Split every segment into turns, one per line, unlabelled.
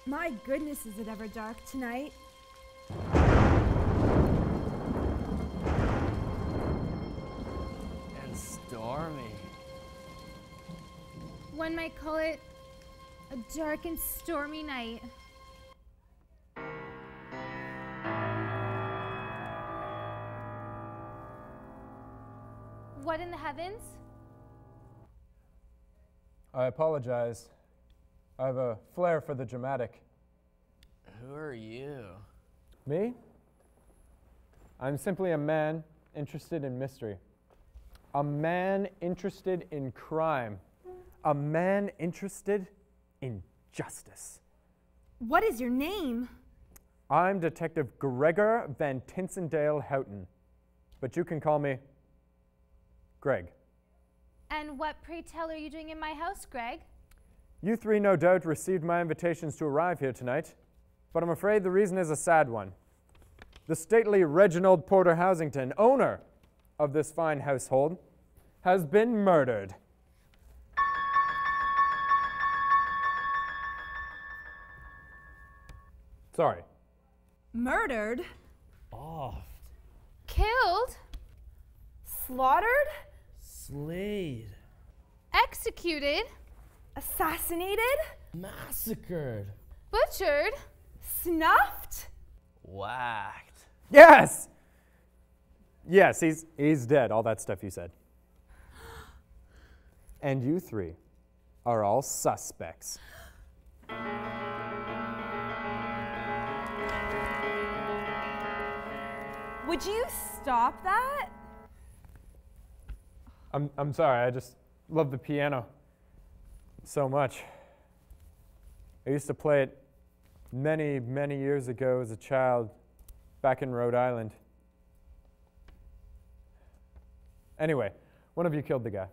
My goodness, is it ever dark tonight?
And stormy.
One might call it a dark and stormy night. What in the heavens?
I apologize. I have a flair for the dramatic.
Who are you?
Me? I'm simply a man interested in mystery. A man interested in crime. A man interested in justice.
What is your name?
I'm Detective Gregor Van Tinsendale Houghton, but you can call me Greg.
And what, pray tell, are you doing in my house, Greg?
You three no doubt received my invitations to arrive here tonight, but I'm afraid the reason is a sad one. The stately Reginald Porterhousington, owner of this fine household, has been murdered. Sorry.
Murdered?
Oft.
Killed?
Slaughtered?
Slayed.
Executed?
Assassinated?
Massacred.
Butchered?
Snuffed?
Whacked.
Yes! Yes, he's dead, all that stuff you said. And you three are all suspects.
Would you stop that?
I'm sorry, I just love the piano so much. I used to play it many, many years ago as a child back in Rhode Island. Anyway, one of you killed the guy.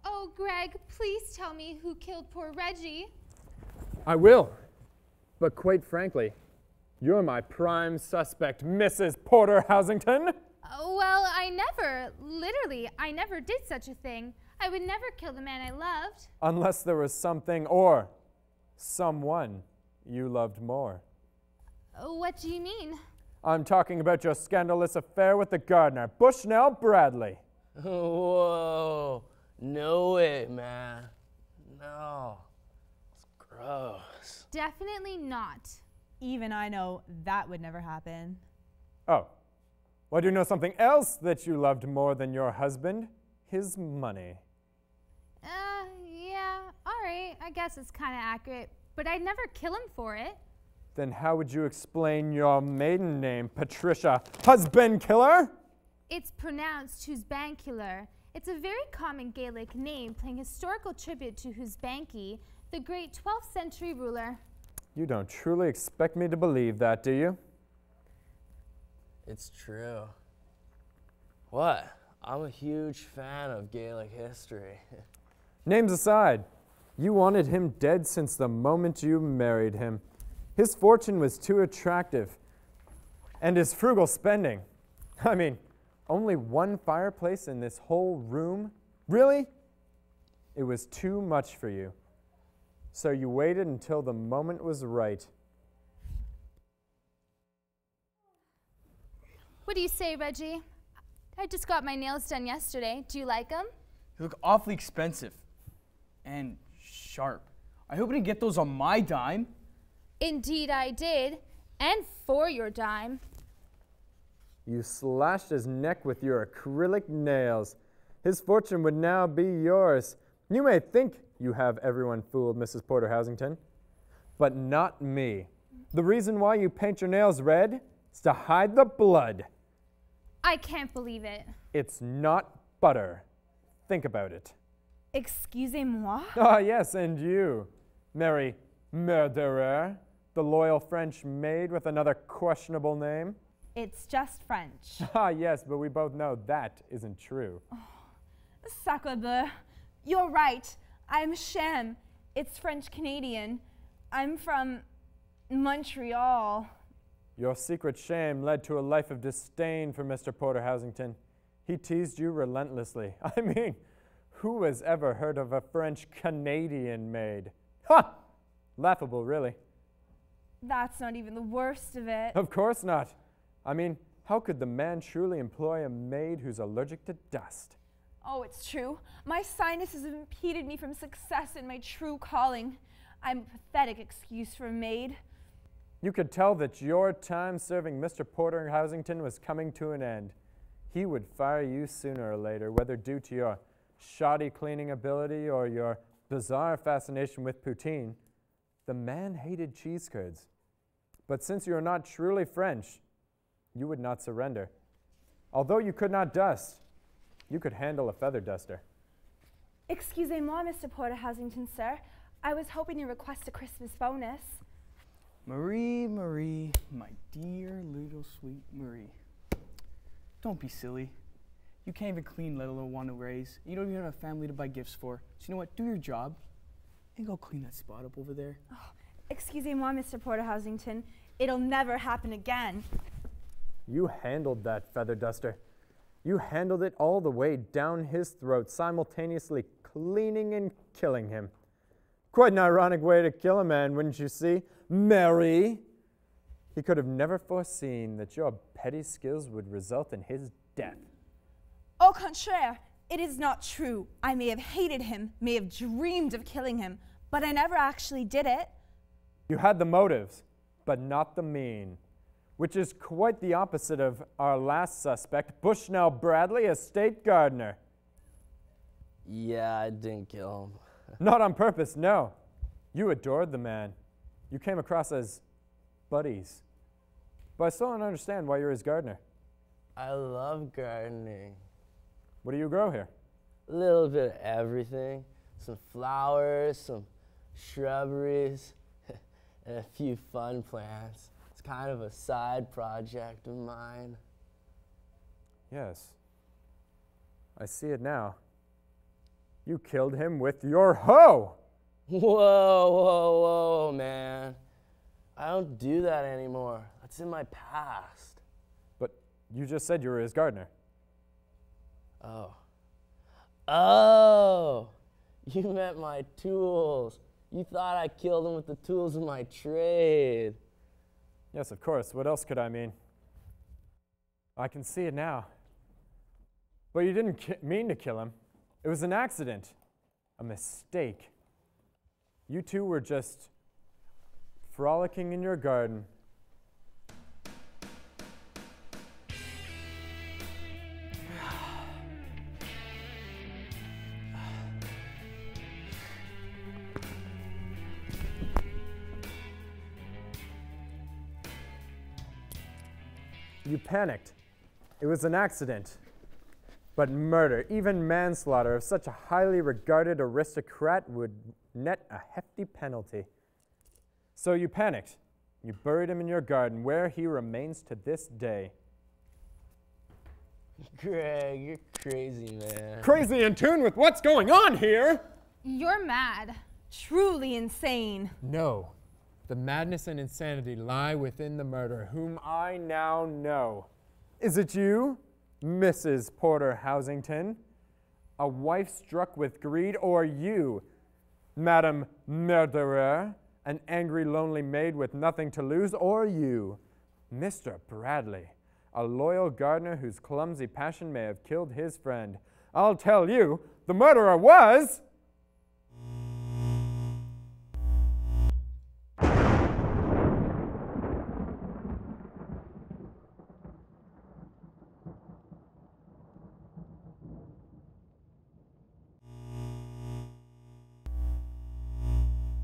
Oh, Greg, please tell me who killed poor Reggie.
I will, but quite frankly, you're my prime suspect, Mrs. Porterhousington.
Well, I never did such a thing. I would never kill the man I loved.
Unless there was something or someone you loved more.
What do you mean?
I'm talking about your scandalous affair with the gardener, Bushnell Bradley.
Whoa. No way, man. No. It's gross.
Definitely not.
Even I know that would never happen.
Oh, well, do you know something else that you loved more than your husband? His money.
Yeah, all right. I guess it's kind of accurate, but I'd never kill him for it.
Then how would you explain your maiden name, Patricia Husband Killer?
It's pronounced Husbancular. It's a very common Gaelic name paying historical tribute to Husbanki, the great 12th century ruler.
You don't truly expect me to believe that, do you?
It's true. What? I'm a huge fan of Gaelic history.
Names aside, you wanted him dead since the moment you married him. His fortune was too attractive, and his frugal spending. I mean, only one fireplace in this whole room? Really? It was too much for you. So you waited until the moment was right.
What do you say, Reggie? I just got my nails done yesterday. Do you like them?
They look awfully expensive and sharp. I hope I didn't get those on my dime.
Indeed I did, and for your dime.
You slashed his neck with your acrylic nails. His fortune would now be yours. You may think you have everyone fooled, Mrs. Porterhousington, but not me. The reason why you paint your nails red is to hide the blood.
I can't believe it.
It's not butter. Think about it.
Excusez-moi?
Ah, yes, and you, Mary Murderer, the loyal French maid with another questionable name.
It's just French.
Ah, yes, but we both know that isn't true.
Sacre bleu. You're right. I'm Shem. It's French-Canadian. I'm from Montreal.
Your secret shame led to a life of disdain for Mr. Porterhousington. He teased you relentlessly. I mean, who has ever heard of a French-Canadian maid? Ha! Laughable, really.
That's not even the worst of it.
Of course not. I mean, how could the man truly employ a maid who's allergic to dust?
Oh, it's true. My sinuses have impeded me from success in my true calling. I'm a pathetic excuse for a maid.
You could tell that your time serving Mr. Porterhousington was coming to an end. He would fire you sooner or later, whether due to your shoddy cleaning ability or your bizarre fascination with poutine. The man hated cheese curds. But since you are not truly French, you would not surrender. Although you could not dust, you could handle a feather duster.
Excusez-moi, Mr. Porterhousington, sir. I was hoping to request a Christmas bonus.
Marie, Marie, my dear little sweet Marie. Don't be silly. You can't even clean, let alone want to raise. You don't even have a family to buy gifts for. So you know what? Do your job and go clean that spot up over there.
Oh, excusez-moi, Mr. Porterhousington. It'll never happen again.
You handled that feather duster. You handled it all the way down his throat, simultaneously cleaning and killing him. Quite an ironic way to kill a man, wouldn't you see? Mary! He could have never foreseen that your petty skills would result in his death.
Au contraire, it is not true. I may have hated him, may have dreamed of killing him, but I never actually did it.
You had the motives, but not the mean, which is quite the opposite of our last suspect, Bushnell Bradley, a state gardener.
Yeah, I didn't kill him.
Not on purpose, no. You adored the man. You came across as buddies. But I still don't understand why you're his gardener.
I love gardening.
What do you grow here?
A little bit of everything. Some flowers, some shrubberies, and a few fun plants. It's kind of a side project of mine.
Yes. I see it now. You killed him with your hoe!
Whoa, whoa, whoa, man. I don't do that anymore. That's in my past.
But you just said you were his gardener.
Oh. Oh! You meant my tools. You thought I killed him with the tools of my trade.
Yes, of course. What else could I mean? I can see it now. But you didn't mean to kill him. It was an accident. A mistake. You two were just frolicking in your garden. You panicked. It was an accident. But murder, even manslaughter of such a highly regarded aristocrat would net a hefty penalty. So you panicked. You buried him in your garden, where he remains to this day.
Greg, you're crazy, man.
Crazy in tune with what's going on here!
You're mad.
Truly insane.
No. The madness and insanity lie within the murderer, whom I now know. Is it you, Mrs. Porterhousington? A wife struck with greed, or you, Madam Murderer, an angry, lonely maid with nothing to lose, or you, Mr. Bradley, a loyal gardener whose clumsy passion may have killed his friend? I'll tell you, the murderer was...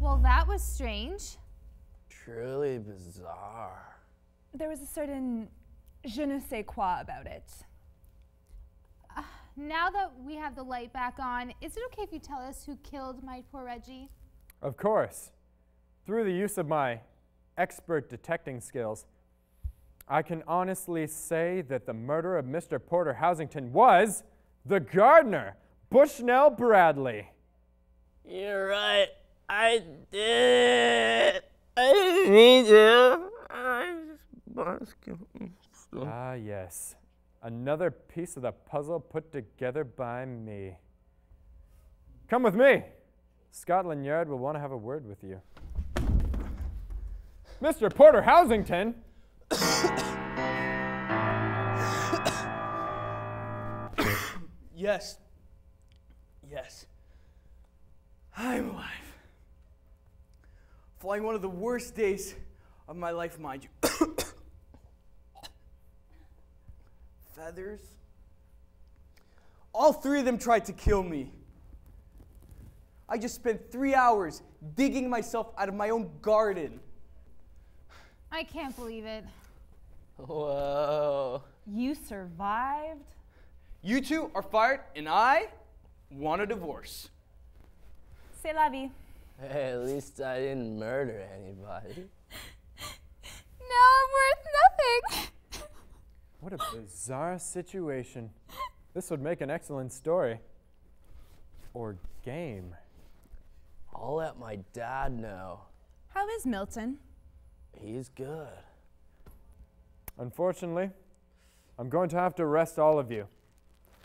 Well, that was strange.
Truly bizarre.
There was a certain je ne sais quoi about it.
Now that we have the light back on, is it okay if you tell us who killed my poor Reggie?
Of course. Through the use of my expert detecting skills, I can honestly say that the murderer of Mr. Porterhousington was the gardener, Bushnell Bradley.
You're right. I did it. I didn't mean to. I just
Ah, yes. Another piece of the puzzle put together by me. Come with me. Scotland Yard will want to have a word with you. Mr. Porterhousington!
Yes. Yes. I'm alive. Flying one of the worst days of my life, mind you. Feathers. All three of them tried to kill me. I just spent 3 hours digging myself out of my own garden.
I can't believe it.
Whoa.
You survived?
You two are fired, and I want a divorce.
C'est la vie.
Hey, at least I didn't murder anybody.
Now I'm worth nothing.
What a bizarre situation. This would make an excellent story. Or game.
I'll let my dad know.
How is Milton?
He's good.
Unfortunately, I'm going to have to arrest all of you.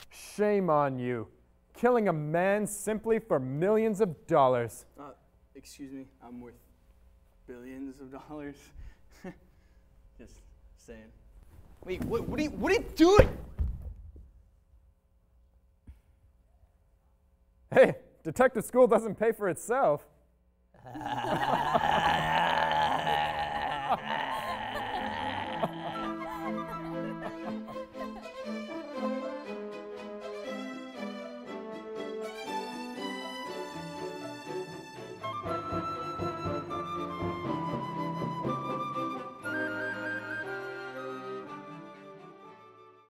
Shame on you. Killing a man simply for millions of dollars.
Excuse me, I'm worth billions of dollars. Just saying. Wait, what are you doing?
Hey, detective school doesn't pay for itself.